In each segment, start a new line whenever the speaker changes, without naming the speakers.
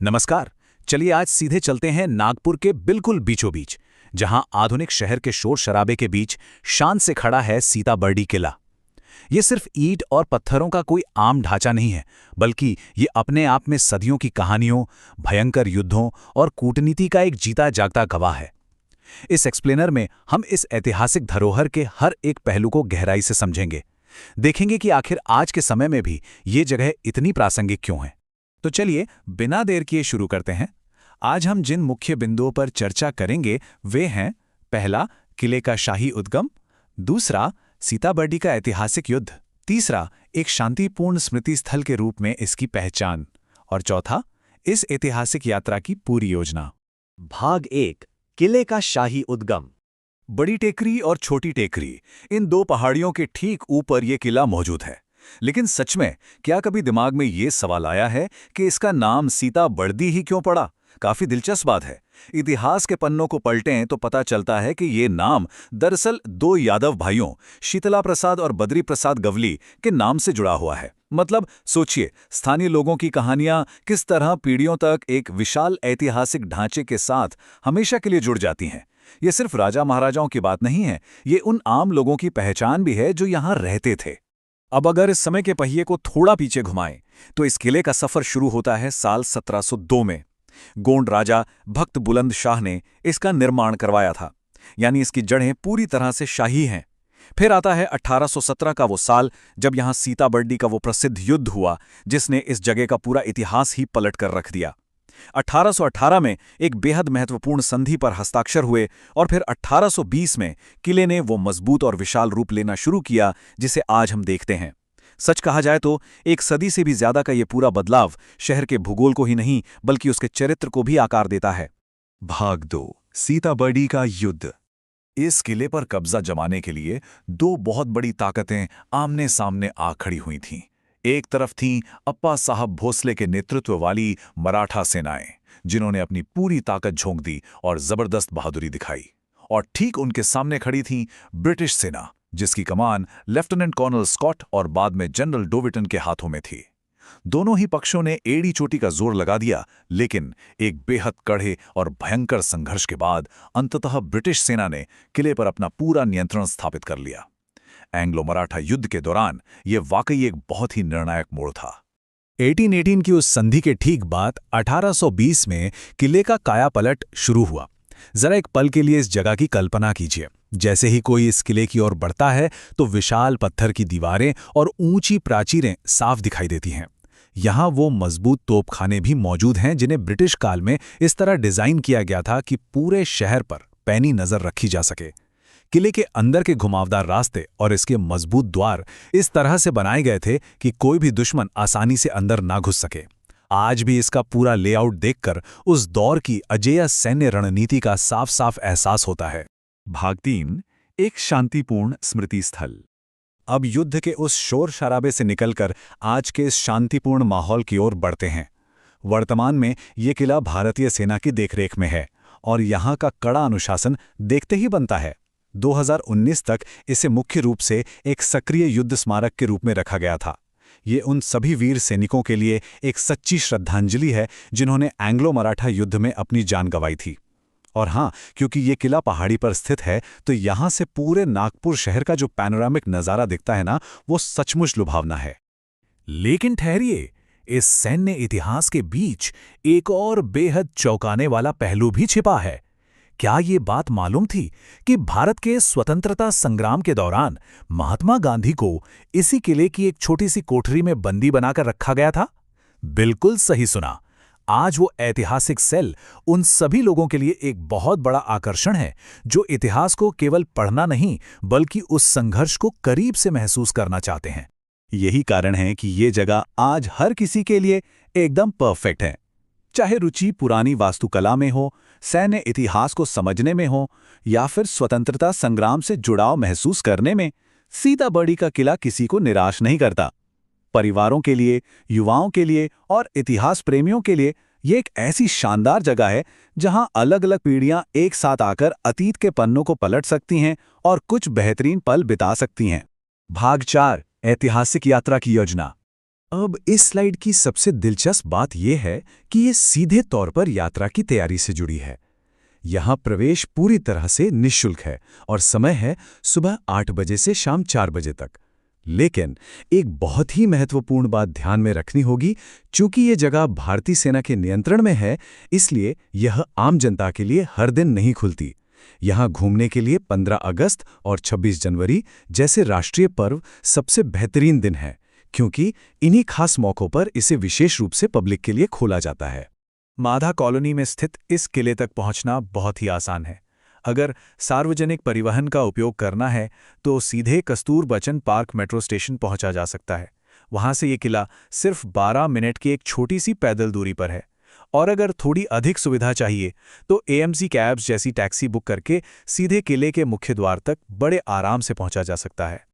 नमस्कार। चलिए आज सीधे चलते हैं नागपुर के बिल्कुल बीचों बीच, जहां आधुनिक शहर के शोर शराबे के बीच शान से खड़ा है सीताबर्डी किला। ये सिर्फ ईंट और पत्थरों का कोई आम ढांचा नहीं है, बल्कि ये अपने आप में सदियों की कहानियों, भयंकर युद्धों और कूटनीति का एक जीता जागता गवाह है। इस एक्सप्लेनर में हम इस ऐतिहासिक धरोहर के हर एक पहलू को गहराई से समझेंगे। देखेंगे कि आखिर आज के समय में भी ये जगह इतनी प्रासंगिक क्यों है। तो चलिए बिना देर किए शुरू करते हैं। आज हम जिन मुख्य बिंदुओं पर चर्चा करेंगे वे हैं: पहला, किले का शाही उद्गम; दूसरा, सीताबर्डी का ऐतिहासिक युद्ध; तीसरा, एक शांतिपूर्ण स्मृति स्थल के रूप में इसकी पहचान; और चौथा, इस ऐतिहासिक यात्रा की पूरी योजना।
भाग 1, किले का शाही उद्गम।
बड़ी टेकरी और छोटी टेकरी, इन दो पहाड़ियों के ठीक ऊपर ये किला मौजूद है। लेकिन सच में क्या कभी दिमाग में ये सवाल आया है कि इसका नाम सीताबर्दी ही क्यों पड़ा? काफी दिलचस्प बात है। इतिहास के पन्नों को पलटें तो पता चलता है कि ये नाम दरअसल दो यादव भाइयों शीतला प्रसाद और बद्री प्रसाद गवली के नाम से जुड़ा हुआ है। मतलब सोचिए, स्थानीय लोगों की कहानियां किस तरह पीढ़ियों तक एक विशाल ऐतिहासिक ढांचे के साथ हमेशा के लिए जुड़ जाती हैं। ये सिर्फ राजा महाराजाओं की बात नहीं है, ये उन आम लोगों की पहचान भी है जो यहाँ रहते थे। अब अगर इस समय के पहिए को थोड़ा पीछे घुमाएं तो इस किले का सफर शुरू होता है साल 1702 में। गोंड राजा भक्त बुलंद शाह ने इसका निर्माण करवाया था, यानी इसकी जड़ें पूरी तरह से शाही हैं। फिर आता है 1817 का वो साल जब यहां सीताबर्डी का वो प्रसिद्ध युद्ध हुआ जिसने इस जगह का पूरा इतिहास ही पलट कर रख दिया। 1818 में एक बेहद महत्वपूर्ण संधि पर हस्ताक्षर हुए और फिर 1820 में किले ने वो मजबूत और विशाल रूप लेना शुरू किया जिसे आज हम देखते हैं। सच कहा जाए तो एक सदी से भी ज्यादा का ये पूरा बदलाव शहर के भूगोल को ही नहीं बल्कि उसके चरित्र को भी आकार देता है। भाग 2, सीताबर्डी का युद्ध। इस किले पर कब्जा जमाने के लिए दो बहुत बड़ी ताकतें आमने सामने आ खड़ी हुई थीं। एक तरफ थीं अप्पा साहब भोसले के नेतृत्व वाली मराठा सेनाएं, जिन्होंने अपनी पूरी ताकत झोंक दी और जबरदस्त बहादुरी दिखाई। और ठीक उनके सामने खड़ी थी ब्रिटिश सेना, जिसकी कमान लेफ्टिनेंट कर्नल स्कॉट और बाद में जनरल डोविटन के हाथों में थी। दोनों ही पक्षों ने एड़ी चोटी का जोर लगा दिया, लेकिन एक बेहद कड़े और भयंकर संघर्ष के बाद अंततः ब्रिटिश सेना ने किले पर अपना पूरा नियंत्रण स्थापित कर लिया। एंग्लो मराठा युद्ध के दौरान यह वाकई एक बहुत ही निर्णायक मोड़ था। 1818 की उस संधि के ठीक बाद 1820 में किले का कायापलट शुरू हुआ। जरा एक पल के लिए इस जगह की कल्पना कीजिए। जैसे ही कोई इस किले की ओर बढ़ता है तो विशाल पत्थर की दीवारें और ऊंची प्राचीरें साफ दिखाई देती हैं। यहाँ वो मजबूत तोपखाने भी मौजूद हैं जिन्हें ब्रिटिश काल में इस तरह डिजाइन किया गया था कि पूरे शहर पर पैनी नजर रखी जा सके। किले के अंदर के घुमावदार रास्ते और इसके मजबूत द्वार इस तरह से बनाए गए थे कि कोई भी दुश्मन आसानी से अंदर ना घुस सके। आज भी इसका पूरा लेआउट देखकर उस दौर की अजेय सैन्य रणनीति का साफ साफ एहसास होता है। भाग 3, एक शांतिपूर्ण स्मृति स्थल। अब युद्ध के उस शोर शराबे से निकलकर आज के इस शांतिपूर्ण माहौल की ओर बढ़ते हैं। वर्तमान में ये किला भारतीय सेना की देखरेख में है और यहाँ का कड़ा अनुशासन देखते ही बनता है। 2019 तक इसे मुख्य रूप से एक सक्रिय युद्ध स्मारक के रूप में रखा गया था। ये उन सभी वीर सैनिकों के लिए एक सच्ची श्रद्धांजलि है जिन्होंने एंग्लो मराठा युद्ध में अपनी जान गंवाई थी। और हाँ, क्योंकि ये किला पहाड़ी पर स्थित है तो यहाँ से पूरे नागपुर शहर का जो पैनोरामिक नज़ारा दिखता है ना, वो सचमुच लुभावना है। लेकिन ठहरिए, इस सैन्य इतिहास के बीच एक और बेहद चौंकाने वाला पहलू भी छिपा है। क्या ये बात मालूम थी कि भारत के स्वतंत्रता संग्राम के दौरान महात्मा गांधी को इसी किले की एक छोटी सी कोठरी में बंदी बनाकर रखा गया था? बिल्कुल सही सुना। आज वो ऐतिहासिक सेल उन सभी लोगों के लिए एक बहुत बड़ा आकर्षण है जो इतिहास को केवल पढ़ना नहीं बल्कि उस संघर्ष को करीब से महसूस करना चाहते हैं। यही कारण है कि ये जगह आज हर किसी के लिए एकदम परफेक्ट है। चाहे रुचि पुरानी वास्तुकला में हो, सैन्य इतिहास को समझने में हो या फिर स्वतंत्रता संग्राम से जुड़ाव महसूस करने में, सीताबर्डी का किला किसी को निराश नहीं करता। परिवारों के लिए, युवाओं के लिए और इतिहास प्रेमियों के लिए ये एक ऐसी शानदार जगह है जहां अलग अलग पीढ़ियां एक साथ आकर अतीत के पन्नों को पलट सकती हैं और कुछ बेहतरीन पल बिता सकती हैं। भाग 4, ऐतिहासिक यात्रा की योजना। अब इस स्लाइड की सबसे दिलचस्प बात यह है कि ये सीधे तौर पर यात्रा की तैयारी से जुड़ी है। यहाँ प्रवेश पूरी तरह से निःशुल्क है और समय है सुबह 8 बजे से शाम 4 बजे तक। लेकिन एक बहुत ही महत्वपूर्ण बात ध्यान में रखनी होगी, चूंकि ये जगह भारतीय सेना के नियंत्रण में है, इसलिए यह आम जनता के लिए हर दिन नहीं खुलती। यहाँ घूमने के लिए 15 अगस्त और 26 जनवरी जैसे राष्ट्रीय पर्व सबसे बेहतरीन दिन है, क्योंकि इन्हीं खास मौक़ों पर इसे विशेष रूप से पब्लिक के लिए खोला जाता है।
माधा कॉलोनी में स्थित इस किले तक पहुंचना बहुत ही आसान है। अगर सार्वजनिक परिवहन का उपयोग करना है तो सीधे कस्तूर बचन पार्क मेट्रो स्टेशन पहुंचा जा सकता है। वहां से ये किला सिर्फ 12 मिनट की एक छोटी सी पैदल दूरी पर है। और अगर थोड़ी अधिक सुविधा चाहिए तो एएमसी कैब्स जैसी टैक्सी बुक करके सीधे किले के मुख्य द्वार तक बड़े आराम से पहुंचा जा सकता है।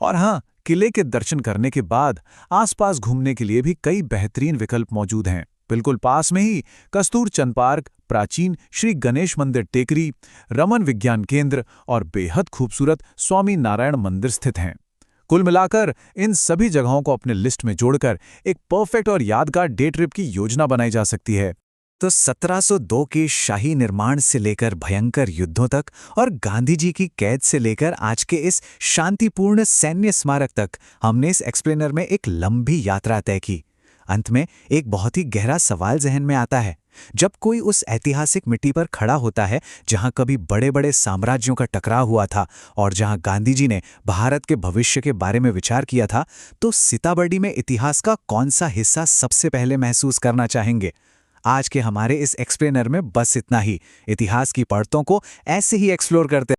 और हाँ, किले के दर्शन करने के बाद आसपास घूमने के लिए भी कई बेहतरीन विकल्प मौजूद हैं। बिल्कुल पास में ही कस्तूर चंद पार्क, प्राचीन श्री गणेश मंदिर टेकरी, रमन विज्ञान केंद्र और बेहद खूबसूरत स्वामी नारायण मंदिर स्थित हैं। कुल मिलाकर इन सभी जगहों को अपने लिस्ट में जोड़कर एक परफेक्ट और यादगार डे ट्रिप की योजना बनाई जा सकती है।
तो 1702 के शाही निर्माण से लेकर भयंकर युद्धों तक और गांधी जी की कैद से लेकर आज के इस शांतिपूर्ण सैन्य स्मारक तक हमने इस एक्सप्लेनर में एक लंबी यात्रा तय की। अंत में एक बहुत ही गहरा सवाल जहन में आता है। जब कोई उस ऐतिहासिक मिट्टी पर खड़ा होता है जहां कभी बड़े बड़े साम्राज्यों का टकराव हुआ था और जहां गांधी जी ने भारत के भविष्य के बारे में विचार किया था, तो सीताबर्डी में इतिहास का कौन सा हिस्सा सबसे पहले महसूस करना चाहेंगे? आज के हमारे इस एक्सप्लेनर में बस इतना ही। इतिहास की परतों को ऐसे ही एक्सप्लोर करते